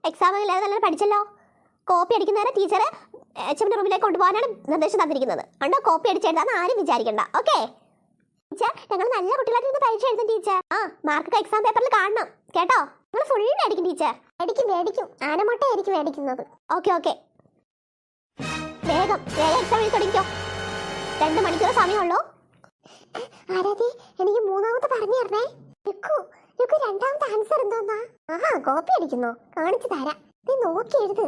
Exam ഇല്ലാതെ നല്ല പഠിച്ചല്ലോ. Copy അടിക്കുന്നവരെ teacher HMന്റെ റൂമിലേക്ക് കൊണ്ടുപോകാനാണ് നിർദ്ദേശം തന്നിരിക്കുന്നത്. ഉണ്ടോ കോപ്പി അടിച്ചെഴുതാന്ന് ആരും വിചാരിക്കണ്ട. ഓക്കെ ടീച്ചർ, ഞങ്ങൾ നല്ല കുട്ടികളായിട്ട് പരീക്ഷ എഴുതും ടീച്ചർ. മാർക്ക് എക്സാം പേപ്പറിൽ കാണണം കേട്ടോ. നിങ്ങൾ ഫുൾ മേടിക്കും ടീച്ചർ. മേടിക്കും ആനമുട്ട ആയിരിക്കും മേടിക്കുന്നത്. ഓക്കെ വേഗം എക്സാം എഴുതി തുടങ്ങിക്കോ. 2 മണിക്കൂർ സമയമുള്ളൂ. ആരാധി, എനിക്ക് മൂന്നാമത്തെ പറഞ്ഞു തരണേ. രണ്ടാമത്തെ ആൻസർ എന്തോന്നാ? കോപ്പി അടിക്കുന്നോ? കാണിച്ചു തരാം. നീ നോക്കി എഴുത്.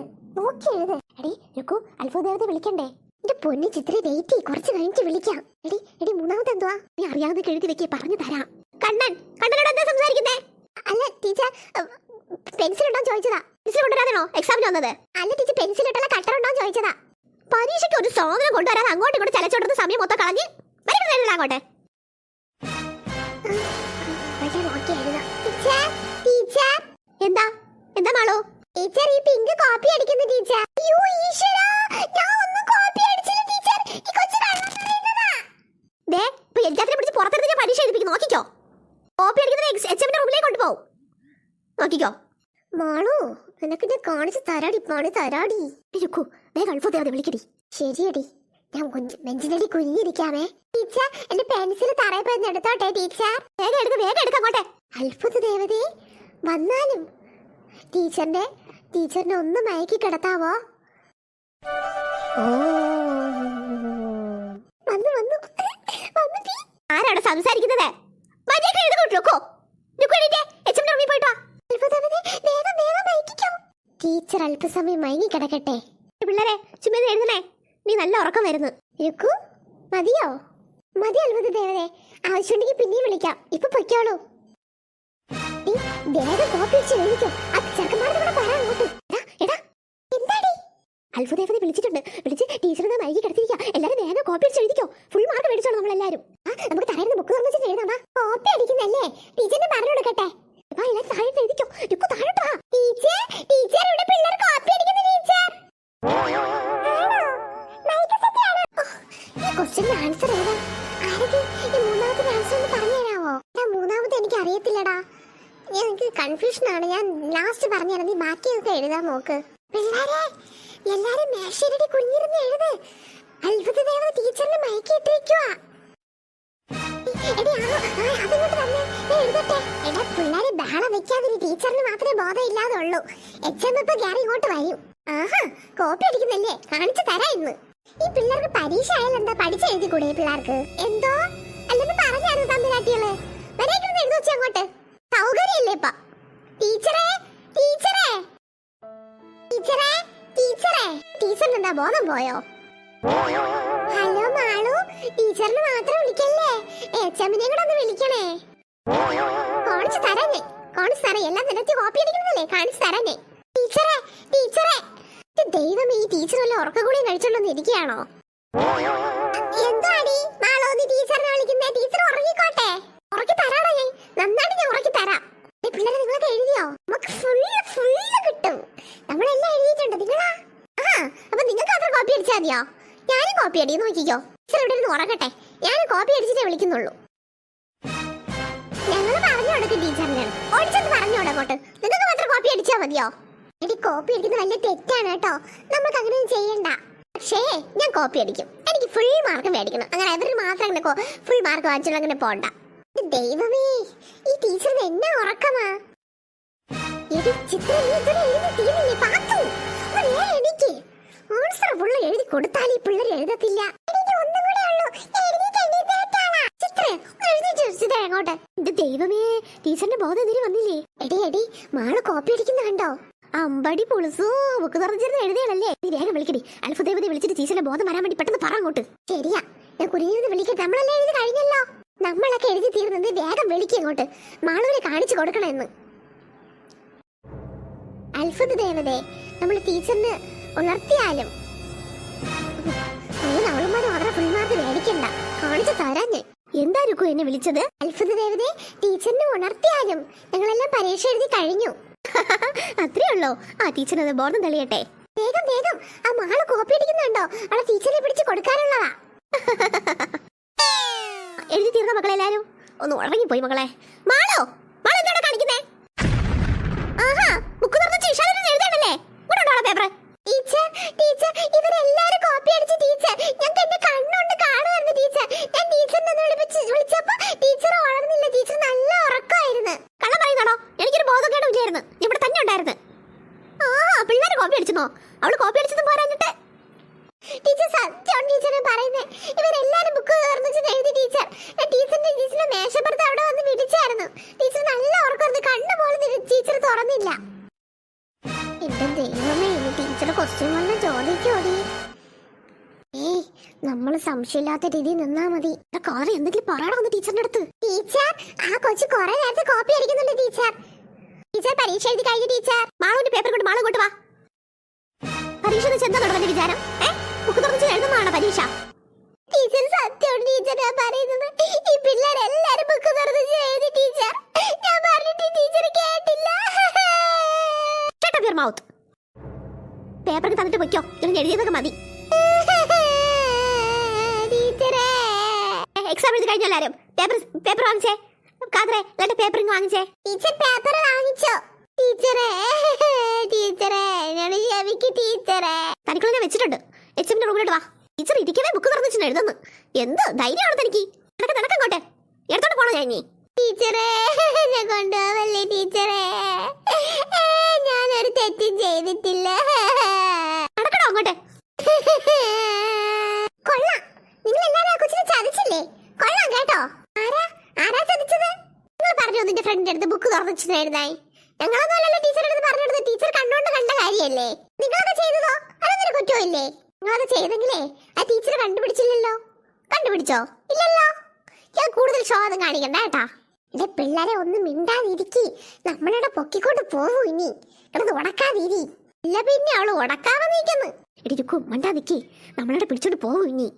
എടി രുക്കു, അത്ഭുതദേവതയെ വിളിക്കണ്ടേ? എന്റെ പൊന്നു ചിത്ര, വെയിറ്റ് കുറച്ച് കഴിഞ്ഞിട്ട് വിളിക്കാം. എടി മൂന്നാമത്തെ എന്തുവാ? നീ അറിയാവുന്ന എഴുതി വെക്കി, പറഞ്ഞു തരാം. കണ്ണനോട് എന്താ സംസാരിക്കുന്നേ? അല്ല ടീച്ചർ, പെൻസിൽ ഉണ്ടോ ചോദിച്ചതാ. പെൻസിൽ കൊണ്ടുവരാതാണോ എക്സാമിന് വന്നത്? അല്ല ടീച്ചർ, പെൻസിൽ ഇട്ടുള്ള കട്ടർ ഉണ്ടോ ചോദിച്ചതാ. പരീക്ഷയ്ക്ക് ഒരു സാധനം കൊണ്ടുവരാതെ അങ്ങോട്ടും ഇങ്ങോട്ട് ചലച്ചോടുന്ന സമയം മൊത്തം കളഞ്ഞ് അങ്ങോട്ട്. എന്താ മാളോ? ടീച്ചർ, ഈ പിങ്ക് കോപ്പി അടിക്കുന്നു ടീച്ചർ. അയ്യോ ഈശ്വരാ, ഞാൻ ഒന്നും കോപ്പി അടിച്ചില്ല ടീച്ചർ. ഈ കൊച്ചു കള്ളനാ. ദേ ഇപ്പോ എല്ലാത്തിനെ പിടിച്ച് പുറത്തെടുത്ത് പരീക്ഷ എഴുതിപ്പിക്കും. നോക്കിക്കോ. കോപ്പി അടിക്കുന്നത് HMന്റെ റൂമിലേക്ക് കൊണ്ടുപോകും. നോക്കിക്കോ. മാളു, നിനക്ക് ഞാൻ കാണിച്ച് തരാടി. രുക്കു, വേഗം അത്ഭുതദേവതയെ വിളിക്കടി. ശരിയടി, ഞാൻ ബെഞ്ചിനടി കുഞ്ഞിരിക്കാമേ. ടീച്ചർ, എന്റെ പെൻസിൽ തറയിൽ പോയി എടുത്തോട്ടെ ടീച്ചർ. വേഗം എടുക്ക അങ്ങോട്ടെ. അത്ഭുതദേവതയെ വന്നാലും ടീച്ചറിനെ ഒന്ന് മയക്കി കിടത്താവോ? ആരാണ് സംസാരിക്കുന്നത്? ടീച്ചർ അല്പസമയം മയങ്ങി കിടക്കട്ടെ. പിള്ളേരെ ചുമ്മാ എഴുതണേ. നീ നല്ല ഉറക്കം വരുന്നു. മതിയോ? മതി അത്ഭുതദേവതേ, ആവശ്യമുണ്ടെങ്കിൽ പിന്നെയും വിളിക്കാം. ഇപ്പൊ പൊയ്ക്കോളൂ. അത്ഭുതദേവതയെ വിളിച്ചിട്ടുണ്ട്. വിളിച്ച് ടീച്ചറിനെ മയക്കി കിടത്തിരിക്കുക. എല്ലാരും വേഗം കോപ്പി അടിച്ച് എഴുതിക്കോ. ഫുൾ മാർക്ക് മേടിച്ചോളൂ നമ്മളെല്ലാരും. നമുക്ക് തലേന്ന് ബുക്ക് തുറന്നു വെച്ചിട്ട് എഴുതാം. കോപ്പി അടിക്കുന്നല്ലേ ടീച്ചറിനെ പറഞ്ഞു കൊടുക്കട്ടെ. എല്ലാരും താഴെ എഴുതിക്കോ. താഴോട്ടാ. ടീച്ചർ ഇവിടെ പിള്ളേർ കോപ്പി അടിക്കുന്നു ടീച്ചർ. ക്വസ്റ്റ്യന്റെ ആൻസർ ഏതാ? ആരൊക്കെ ഈ മൂന്നാമത്തെ ആൻസർ ഒന്ന് പറഞ്ഞു തരാമോ? മൂന്നാമത്തെ എനിക്ക് അറിയത്തില്ലടാ. എനിക്ക് കൺഫ്യൂഷൻ ആണ്. ഞാൻ ലാസ്റ്റ് പറഞ്ഞുതരാം. നീ ബാക്കിയൊക്കെ എഴുതാൻ നോക്ക്. പിള്ളേരെ എല്ലാരും മേശയിലടി കുഞ്ഞിരുന്ന് എഴുത്. അത്ഭുതദേവത ടീച്ചറിനെ മയക്കിയിട്ടിരിക്കുവാ. പിള്ളേരെ ബഹളം വെക്കാതിരി. ടീച്ചറിന് മാത്രമേ ബോധം ഇല്ലാതെ ഉള്ളൂ. HM ഇപ്പൊ കയറി ഇങ്ങോട്ട് വരും. കോപ്പി അടിക്കുന്നല്ലേ? കാണിച്ചു തരാ ഇന്ന്. ഈ പിള്ളേർക്ക് പരീക്ഷ ആയാലും എന്താ പഠിച്ചെഴുതി കൂടെ പിള്ളേർക്ക്? എന്തോ അല്ലെന്ന് പറഞ്ഞായിരുന്നു തമ്മിലാട്ടികള്. വരേക്കൊന്ന് എഴുതി വെച്ചാ അങ്ങോട്ട്. സൗകര്യല്ലേ ഇപ്പൊ? ടീച്ചറിന് എന്താ ബോധം പോയോ? ഹലോ മാളു, ടീച്ചറിന് മാത്രം വിളിക്കല്ലേ, HMനെ കൂടെ ഒന്ന് വിളിക്കണേ. കാണിച്ചു തരാം. എല്ലാം നിരത്തി കോപ്പി അടിക്കുന്നതല്ലേ? കാണിച്ചു തരാം. ടീച്ചറെ ദൈവം, ഈ ടീച്ചർ വല്ല ഉറക്കഗുളിയും കഴിച്ചോണ്ടെന്ന് ഇരിക്കുകയാണോ? എന്താടി മാളോ നീ ടീച്ചറിനെ വിളിക്കുന്നേ? ടീച്ചർ ഉറങ്ങിക്കോട്ടെ. ഉറക്കി തരാടാ ഞാൻ. നന്നായിട്ട് ഞാൻ ഉറക്കി തരാം. പിള്ളേരെ നിങ്ങളൊക്കെ എഴുതിയോ? നമുക്ക് ഫുള്ള് കിട്ടും. നമ്മളെല്ലാം എഴുതിയിട്ടുണ്ട്. നിങ്ങളാ? അപ്പൊ നിങ്ങൾക്ക് മാത്രം കോപ്പി അടിച്ചാൽ മതിയോ? ഞാനും കോപ്പി അടി. നോക്കിക്കോ. ടീച്ചർ ഇവിടെ ഇരുന്ന് ഉറങ്ങട്ടെ. ഞാനും കോപ്പി അടിച്ചിട്ടേ വിളിക്കുന്നുള്ളൂ. ഞങ്ങൾ പറഞ്ഞു കൊടുക്കും ടീച്ചറിനാണ്. ഓടിച്ചൊന്ന് പറഞ്ഞു കൊടുക്കോട്ട്. നിങ്ങൾക്ക് മാത്രം കോപ്പി അടിച്ചാൽ മതിയോ? എടി, കോപ്പി അടിക്കുന്നത് വലിയ തെറ്റാണ് കേട്ടോ. നമുക്ക് അങ്ങനെ ചെയ്യണ്ട. പക്ഷേ ഞാൻ കോപ്പി അടിക്കും. എനിക്ക് ഫുൾ മാർക്ക് മേടിക്കണം. അങ്ങനെ അവര് മാത്രം അങ്ങനെ ഫുൾ മാർക്ക് വാങ്ങിച്ചുള്ള അങ്ങനെ പോണ്ട. ദൈവമേ, ഈ ടീച്ചറിന് എന്നാ ഉറക്കമാ. എഴുതി കൊടുത്താൽ ഈ പിള്ളേർ എഴുതത്തില്ല. ദൈവമേ, ടീച്ചറിന്റെ ബോധം എന്തിനു വന്നില്ലേ? എടി മാള് കോപ്പി അടിക്കുന്ന കണ്ടോ? അമ്പടി പുളിസു, ബുക്ക് തുറന്നിരുന്ന് എഴുതിയാണല്ലേ? നീ വേഗം വിളിക്കടി. അത്ഭുതദേവതയെ വിളിച്ചിട്ട് ടീച്ചറിന്റെ ബോധം വരാൻ വേണ്ടി പെട്ടെന്ന് പറ അങ്ങോട്ട്. ശരിയാ, ഞാൻ കുഞ്ഞിരുന്ന് വിളിക്കട്ടെ. നമ്മളെല്ലാം എഴുതി കഴിഞ്ഞല്ലോ. നമ്മളൊക്കെ എഴുതി തീർന്നത്. വേഗം വിളിക്കുക അങ്ങോട്ട്. മാളൂരെ കാണിച്ചു കൊടുക്കണമെന്ന്. അത്ഭുതദേവതയെ നമ്മൾ ടീച്ചറിന് ഉണർത്തിയാലും അവളുമാരും അവരുടെ ഫുൾ മാർക്ക് മേടിക്കണ്ട. കാണിച്ചു തരാൻ ഞാൻ. എന്താ രുക്കു എന്നെ വിളിച്ചത്? അത്ഭുതദേവതയെ ടീച്ചറിനെ ഉണർത്തിയാലും ഞങ്ങളെല്ലാം പരീക്ഷ എഴുതി കഴിഞ്ഞു. അത്രേ ഉള്ളോ? ടീച്ചറിന് ബോധം തെളിയട്ടെ. വേഗം. ആ മാള് കോപ്പി അടിക്കുന്നുണ്ടോ? അവളെ ടീച്ചറിനെ പിടിച്ച് കൊടുക്കാനുള്ളതാ. എഴുതി തീർന്ന മക്കളെല്ലാരും ഒന്ന് ഉറങ്ങിപ്പോയി. മക്കളെ മാളോ, എന്താ കാണിക്കുന്നേ? ബുക്ക് തുറന്ന് കോപ്പി അടിച്ചെന്നോ? അവള് കോപ്പി അടിച്ചതും പോരാഞ്ഞിട്ട് ടീച്ചർ സത്യം ടീച്ചറെ പറയുന്നേ. ഇവരെല്ലാരും ബുക്ക് തുറന്നിട്ട് എഴുതി ടീച്ചർ. ടീച്ചറിന്റെ മേശപ്പുറത്ത് അവിടെ വന്ന് വിളിച്ചായിരുന്നു. ടീച്ചർ നല്ല ഓർക്കുന്നത് കണ്ണു പോലും ടീച്ചർ തുറന്നില്ല. എന്റെ ദൈവമേ, ഇനി ടീച്ചർ ക്വസ്റ്റ്യൻ വന്ന് ചോദിക്കോടി. നമ്മള് സംശയമില്ലാത്ത രീതിയിൽ നിന്നാ മതി. കോറി എന്തെങ്കിലും പറയണമെന്ന് ടീച്ചറിന്റെ അടുത്ത്. ടീച്ചർ, ആ കൊച്ചു കുറെ നേരത്തെ കോപ്പി അടിക്കുന്നുണ്ട് ടീച്ചർ. ടീച്ചർ പരീക്ഷ എഴുതി കഴിഞ്ഞു ടീച്ചർ. മാളുവിന്റെ പേപ്പർ കൊണ്ട് മാളു കൊണ്ട് വാ. പരീക്ഷ എന്താ തുടങ്ങുന്ന വിചാരം? ബുക്ക് തുറന്നിട്ട് എഴുതുന്നതാണോ പരീക്ഷ? ടീച്ചർ സത്യം ടീച്ചർ ഞാൻ പറയുന്നത്. ഈ പിള്ളേരെല്ലാരും ബുക്ക് തുറന്നിട്ട് എഴുതി ടീച്ചർ. ഞാൻ പറഞ്ഞിട്ട് ടീച്ചർ കേട്ടില്ല. Shut up your mouth. Paper തന്നിട്ട് വെക്കോ. ഇവൻ എഴുതിയതൊക്കെ മതി. എക്സാം എഴുതി കഴിഞ്ഞോ എല്ലാരും? പേപ്പർ വാങ്ങിച്ചേ. കാതറേ, എന്നിട്ട് പേപ്പറിങ് വാങ്ങിച്ചേ. ടീച്ചർ പേപ്പർ വാങ്ങിച്ചോ? ടീച്ചറേ ടീച്ചറേ എന്നോട് ക്ഷമിക്ക് ടീച്ചറേ. തനിക്കുള്ള ഞാൻ വെച്ചിട്ടുണ്ട്. എച്ച്എമ്മിന്റെ റൂമിലോട്ട് വാ. ടീച്ചർ ഇരിക്കവേ ബുക്ക് തുറന്നിട്ട് എഴുതുന്നു. എന്ത് ധൈര്യമാണ് തനിക്ക്? നടക്കങ്ങോട്ടെ. എടുത്തോണ്ട് പോണോ ഞാൻ? ടീച്ചറേ എന്നെ കൊണ്ടുപോവല്ലേ ടീച്ചറേ. ഞാനൊരു തെറ്റും ചെയ്തിട്ടില്ല. നടക്കണോ അങ്ങോട്ടെ? കൊള്ളാം, നിങ്ങൾ എല്ലാരും ആ കൊച്ചിനെ ചതിച്ചില്ലേ? കൊള്ളാം കേട്ടോ. ആരാ ചതിച്ചത്? നിങ്ങൾ പറഞ്ഞു നിന്റെ ഫ്രണ്ടിന്റെ അടുത്ത് ബുക്ക് തുറന്നിട്ട് എഴുതായി. ഞങ്ങളൊന്നുമല്ലല്ലോ ടീച്ചറുടെ അടുത്ത് പറഞ്ഞെടുത്ത്. ടീച്ചർ കണ്ടോണ്ട് കണ്ട കാര്യല്ലേ. നിങ്ങളത് ചെയ്തതോ? അതൊന്നൊരു കുറ്റമില്ലേ? നിങ്ങളത് ചെയ്തെങ്കിലേ ആ ടീച്ചർ കണ്ടുപിടിച്ചില്ലല്ലോ. കണ്ടുപിടിച്ചോ? ഇല്ലല്ലോ. ഞാൻ കൂടുതൽ ശോഭം കാണിക്കണ്ട കേട്ടാ. എന്റെ പിള്ളേരെ ഒന്നും മിണ്ടാതിരിക്കി. നമ്മളിവിടെ പൊക്കിക്കൊണ്ട് പോവൂ. ഇനി കിടന്ന് ഉടക്കാതിരി. ഇല്ല പിന്നെ അവള് ഉടക്കാതെ നീക്കുന്നു. എടി രുക്കു, മണ്ടാ നിക്കി. നമ്മളിവിടെ പിടിച്ചോണ്ട് പോവൂ ഇനി.